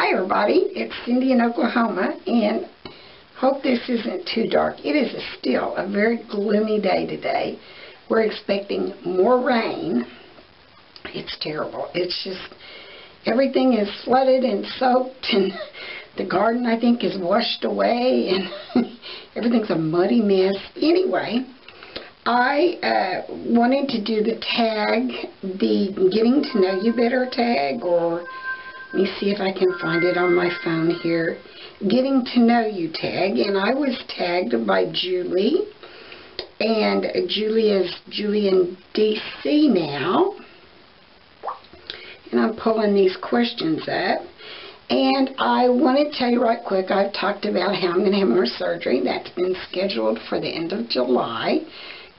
Hi everybody, it's Cindy in Oklahoma, and hope this isn't too dark. It is still a very gloomy day today. We're expecting more rain. It's terrible. It's just, everything is flooded and soaked, and the garden, I think, is washed away, and everything's a muddy mess. Anyway, I wanted to do the tag, the Getting to Know You Better tag, or let me see if I can find it on my phone here. Getting to Know You tag, and I was tagged by Julie, and Julie is in DC now, and I'm pulling these questions up. And I want to tell you right quick, I've talked about how I'm going to have more surgery. That's been scheduled for the end of July,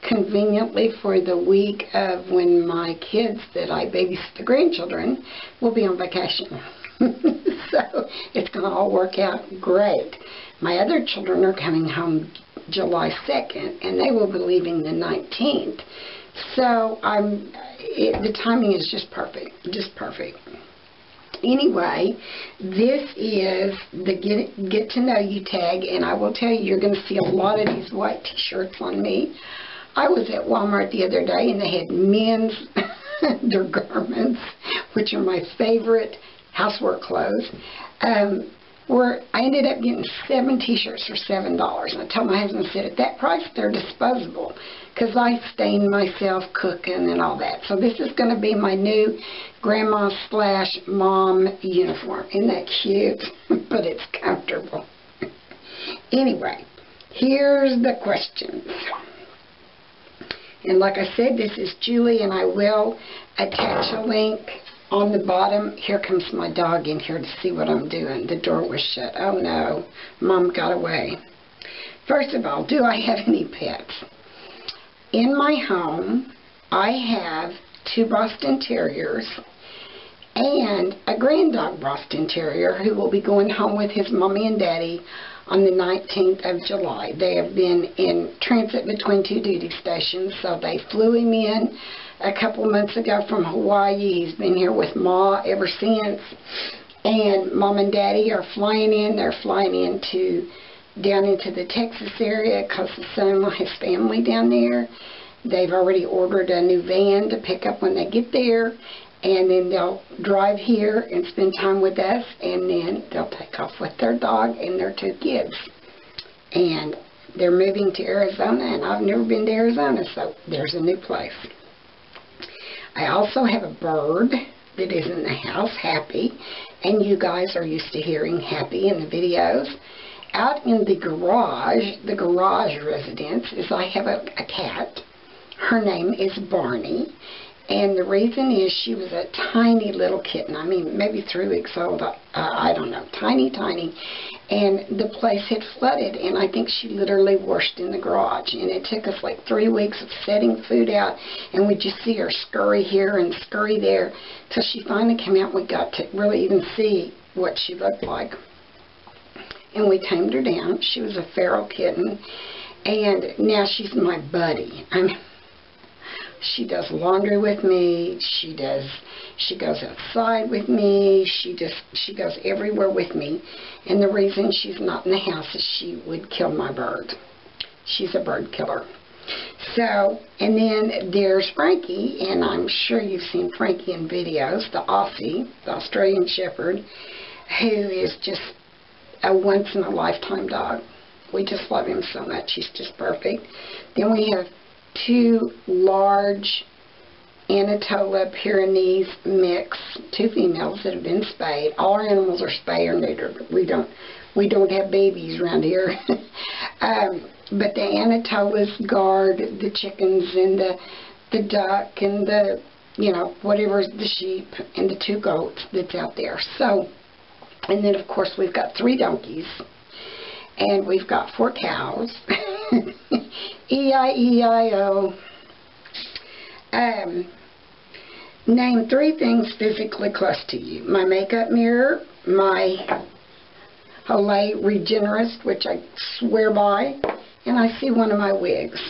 conveniently for the week of when my kids that I babysit the grandchildren will be on vacation. So it's going to all work out great. My other children are coming home July 2nd, and they will be leaving the 19th. So the timing is just perfect, just perfect. Anyway, this is the Get to Know You tag, and I will tell you, you're going to see a lot of these white t-shirts on me. I was at Walmart the other day, and they had men's undergarments, which are my favorite housework clothes, where I ended up getting 7 t-shirts for $7. And I told my husband, I said, at that price, they're disposable, because I stain myself cooking and all that. So this is going to be my new grandma/mom uniform. Isn't that cute? But it's comfortable. Anyway, here's the questions. And like I said, this is Julie, and I will attach a link on the bottom. Here comes my dog in here to see what I'm doing. The door was shut. Oh no, Mom got away. First of all, do I have any pets? In my home, I have 2 Boston Terriers and a grand dog Boston Terrier who will be going home with his mommy and daddy on the 19th of July. They have been in transit between 2 duty stations, so they flew him in a couple months ago from Hawaii. He's been here with Ma ever since, and Mom and Daddy are flying in. They're flying down into the Texas area because the son-in-law has family down there. They've already ordered a new van to pick up when they get there, and then they'll drive here and spend time with us, and then they'll take off with their dog and their 2 kids. And they're moving to Arizona, and I've never been to Arizona, so there's a new place. I also have a bird that is in the house, Happy, and you guys are used to hearing Happy in the videos. Out in the garage residence, is I have a cat. Her name is Barney. And the reason is she was a tiny little kitten. I mean, maybe 3 weeks old. I don't know. Tiny, tiny. And the place had flooded, and I think she literally washed in the garage. And it took us like 3 weeks of setting food out, and we'd just see her scurry here and scurry there till she finally came out and we got to really even see what she looked like. And we tamed her down. She was a feral kitten, and now she's my buddy. I mean, she does laundry with me. She goes outside with me. She goes everywhere with me. And the reason she's not in the house is she would kill my bird. She's a bird killer. So, and then there's Frankie, and I'm sure you've seen Frankie in videos, the Aussie, the Australian Shepherd, who is just a once-in-a-lifetime dog. We just love him so much. He's just perfect. Then we have 2 large Anatola Pyrenees mix, 2 females that have been spayed. All our animals are spayed or neutered. We don't have babies around here. But the Anatolas guard the chickens and the duck and the, whatever, the sheep and the 2 goats that's out there. So, and then of course we've got 3 donkeys. And we've got 4 cows. E-I-E-I-O. Name 3 things physically close to you. My makeup mirror, my Olay Regenerist, which I swear by, and I see one of my wigs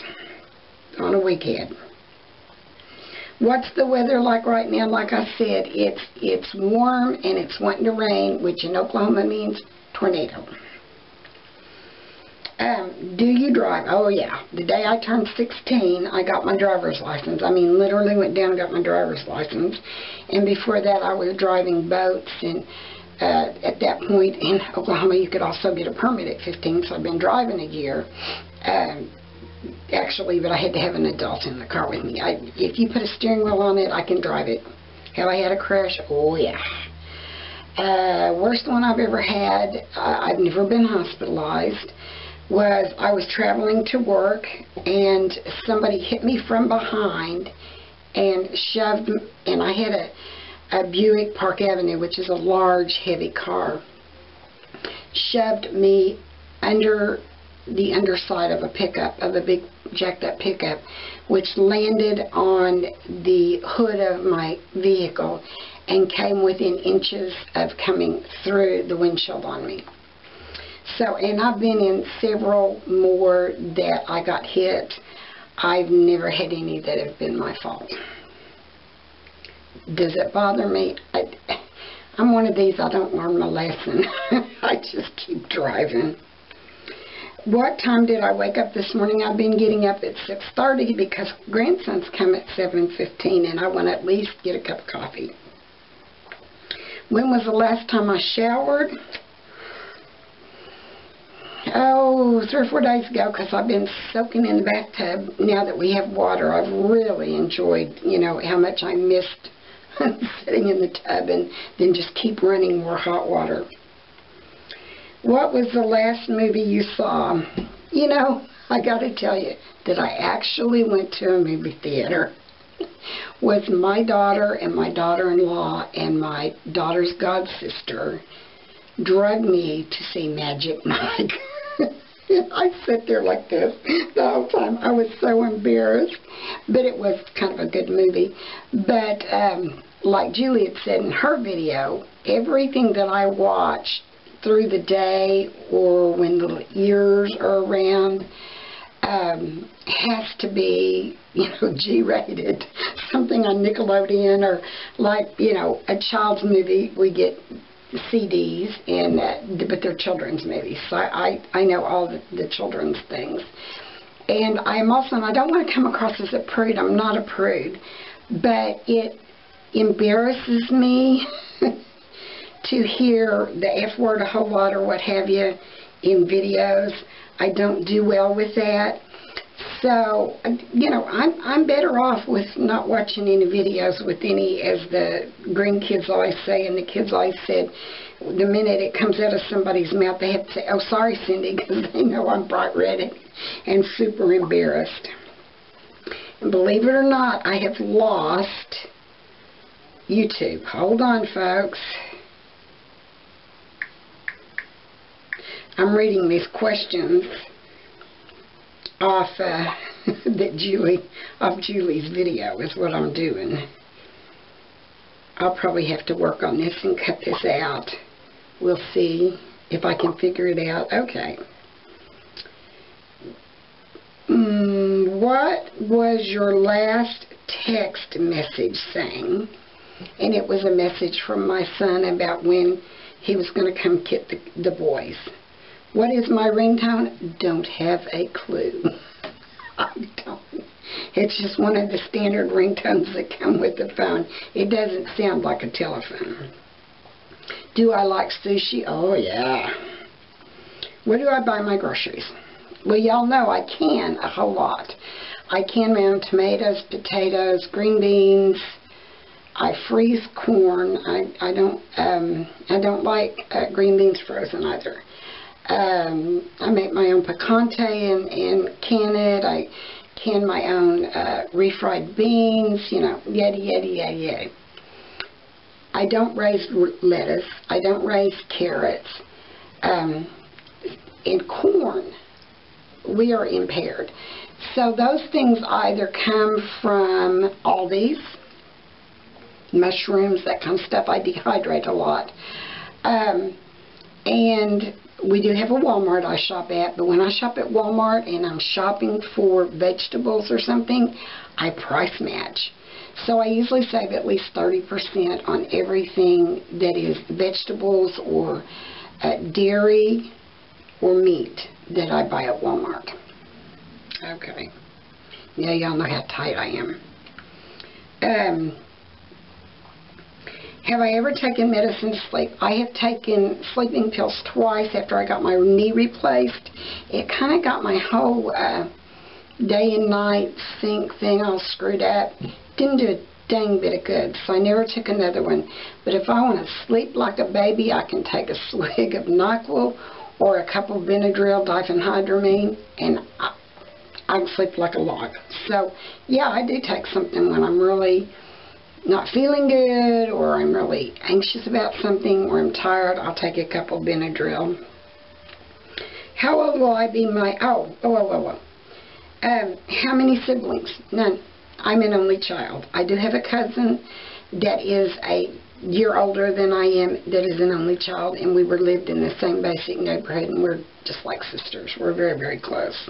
on a wig head. What's the weather like right now? Like I said, it's warm and it's wanting to rain, which in Oklahoma means tornado. Do you drive? Oh yeah. The day I turned 16, I got my driver's license. I mean, literally went down and got my driver's license. And before that, I was driving boats. And at that point in Oklahoma, you could also get a permit at 15. So I've been driving a year. Actually, but I had to have an adult in the car with me. If you put a steering wheel on it, I can drive it. Have I had a crash? Oh yeah. Worst one I've ever had, I've never been hospitalized, was I was traveling to work and somebody hit me from behind and shoved, and I had a Buick Park Avenue, which is a large, heavy car, shoved me under the underside of a pickup, of a big jacked up pickup, which landed on the hood of my vehicle and came within inches of coming through the windshield on me. So, and I've been in several more that I got hit. I've never had any that have been my fault. Does it bother me? I'm one of these, I don't learn my lesson. I just keep driving. What time did I wake up this morning? I've been getting up at 6:30 because grandsons come at 7:15 and I want to at least get a cup of coffee. When was the last time I showered? Oh, 3 or 4 days ago, because I've been soaking in the bathtub. Now that we have water, I've really enjoyed, you know, how much I missed sitting in the tub and then just keep running more hot water. What was the last movie you saw? You know, I got to tell you that I actually went to a movie theater with my daughter and my daughter-in-law and my daughter's godsister drugged me to see Magic Mike. I sat there like this the whole time. I was so embarrassed, but it was kind of a good movie. But like Julie had said in her video, everything that I watch through the day or when the years are around has to be, you know, G-rated. Something on Nickelodeon, or like, you know, a child's movie, we get CDs, and but they're children's movies. So I know all the children's things. And I'm also, and I don't want to come across as a prude, I'm not a prude, but it embarrasses me to hear the F word a whole lot or what have you in videos. I don't do well with that. So, you know, I'm better off with not watching any videos with any, as the green kids always say, and the kids always said, the minute it comes out of somebody's mouth, they have to say, oh, sorry, Cindy, because they know I'm bright red and super embarrassed. And believe it or not, I have lost YouTube. Hold on, folks. I'm reading these questions off off Julie's video is what I'm doing. I'll probably have to work on this and cut this out. We'll see if I can figure it out. Okay. What was your last text message saying? And it was a message from my son about when he was going to come get the boys. What is my ringtone? Don't have a clue. I don't. It's just one of the standard ringtones that come with the phone. It doesn't sound like a telephone. Do I like sushi? Oh, yeah. Where do I buy my groceries? Well, y'all know I can a whole lot. I can my own tomatoes, potatoes, green beans. I freeze corn. I don't like green beans frozen either. I make my own picante and can it. I can my own refried beans, you know, yada. I don't raise lettuce. I don't raise carrots. In corn, we are impaired. So those things either come from Aldi's, mushrooms, that kind of stuff. I dehydrate a lot. And we do have a Walmart I shop at, but when I shop at Walmart and I'm shopping for vegetables or something, I price match. So I usually save at least 30% on everything that is vegetables or dairy or meat that I buy at Walmart. Okay. Yeah, y'all know how tight I am. Have I ever taken medicine to sleep? I have taken sleeping pills twice after I got my knee replaced. It kind of got my whole day and night sync thing all screwed up. Didn't do a dang bit of good, so I never took another one. But if I want to sleep like a baby, I can take a swig of NyQuil or a couple of Benadryl diphenhydramine, and I can sleep like a log. So, yeah, I do take something when I'm really not feeling good, or I'm really anxious about something, or I'm tired. I'll take a couple of Benadryl. How old will I be? How many siblings? None. I'm an only child. I do have a cousin that is a year older than I am, that is an only child, and we lived in the same basic neighborhood, and we're just like sisters. We're very, very close.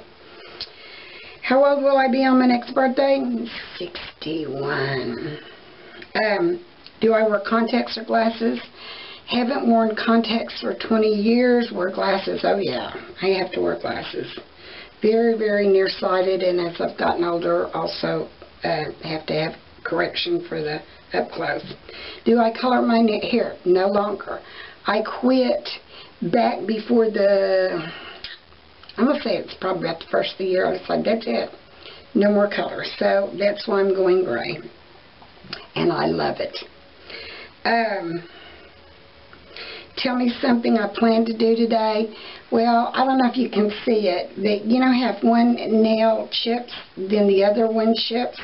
How old will I be on my next birthday? 61. Do I wear contacts or glasses? Haven't worn contacts for 20 years. Wear glasses. Oh yeah, I have to wear glasses. Very, very nearsighted, and as I've gotten older, also have to have correction for the up close. Do I color my hair? No longer. I quit back before I'm going to say it's probably about the first of the year. I was like, that's it. No more color. So that's why I'm going gray. And I love it. Tell me something I plan to do today. Well, I don't know if you can see it, but you know how if one nail chips, then the other one chips?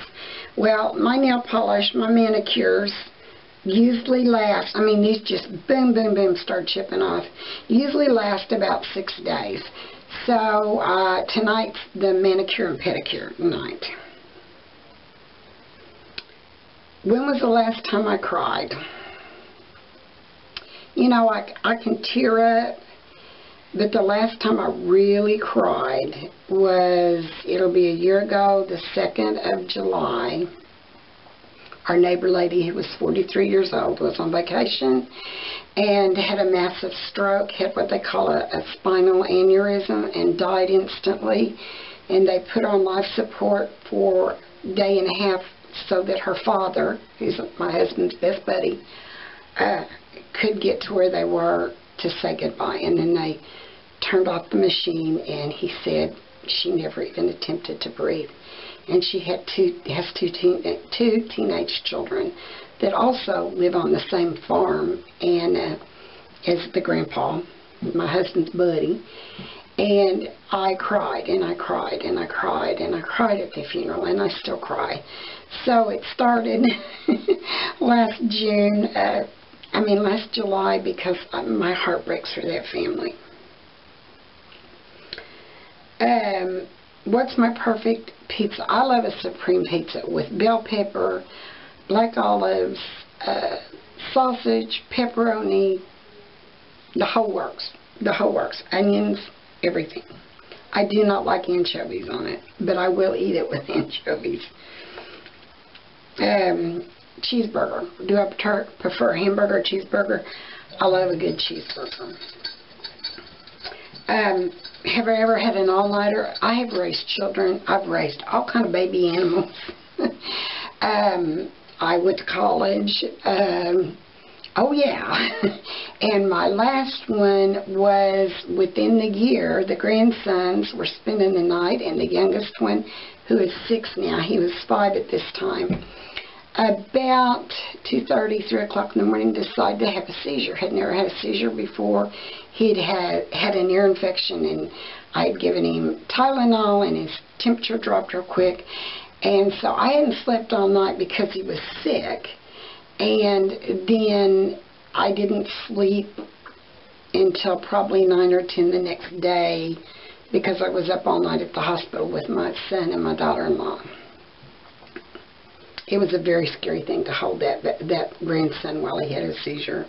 Well, my nail polish, my manicures, usually last, I mean, these just boom, boom, boom start chipping off. Usually last about 6 days. So, tonight's the manicure and pedicure night. When was the last time I cried? You know, I can tear up, but the last time I really cried was, it'll be a year ago, the 2nd of July. Our neighbor lady, who was 43 years old, was on vacation and had a massive stroke, had what they call a spinal aneurysm, and died instantly. And they put her on life support for a day and a half so that her father, who's my husband's best buddy, could get to where they were to say goodbye. And then they turned off the machine, and he said she never even attempted to breathe. And she has two teenage children that also live on the same farm and as the grandpa, my husband's buddy. And I cried, and I cried, and I cried, and I cried at the funeral, and I still cry. So it started last July, because my heart breaks for that family. What's my perfect pizza? I love a supreme pizza with bell pepper, black olives, sausage, pepperoni, the whole works. The whole works. Onions, everything. I do not like anchovies on it, but I will eat it with anchovies. Cheeseburger. Do I prefer hamburger or cheeseburger? I love a good cheeseburger. Have I ever had an all-nighter? I have raised children. I've raised all kind of baby animals. I went to college. Oh, yeah. And my last one was within the year. The grandsons were spending the night, and the youngest one, who is 6 now, he was 5 at this time, about 2:30, 3 o'clock in the morning, decided to have a seizure. Had never had a seizure before. He'd had an ear infection, and I had given him Tylenol, and his temperature dropped real quick. And so I hadn't slept all night because he was sick. And then I didn't sleep until probably 9 or 10 the next day, because I was up all night at the hospital with my son and my daughter-in-law. It was a very scary thing to hold that grandson while he had a seizure.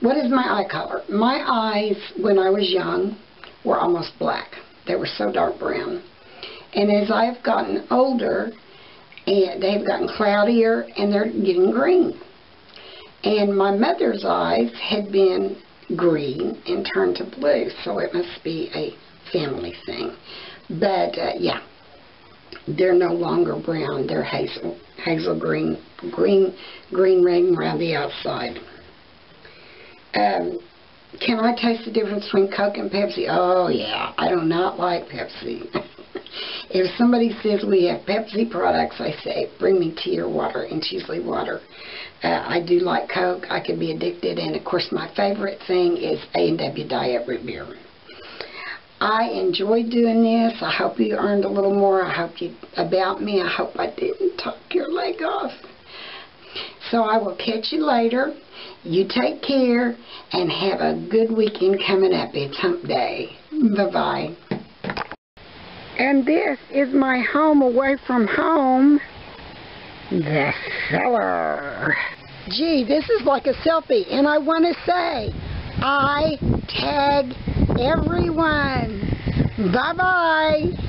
What is my eye color? My eyes, when I was young, were almost black. They were so dark brown. And as I've gotten older and they've gotten cloudier, and they're getting green. And my mother's eyes had been green and turned to blue, so it must be a family thing. But yeah, they're no longer brown. They're hazel green ring around the outside. Can I taste the difference between Coke and Pepsi? Oh yeah, I do not like Pepsi. If somebody says we have Pepsi products, I say bring me tea or water, and it's usually water. I do like Coke. I can be addicted, and of course my favorite thing is A&W Diet Root Beer. I enjoyed doing this. I hope you earned a little more. I hope you about me. I hope I didn't talk your leg off. So I will catch you later. You take care and have a good weekend coming up. It's hump day. Bye-bye. And this is my home away from home, the cellar. Gee, this is like a selfie, and I want to say, I tag everyone. Bye-bye.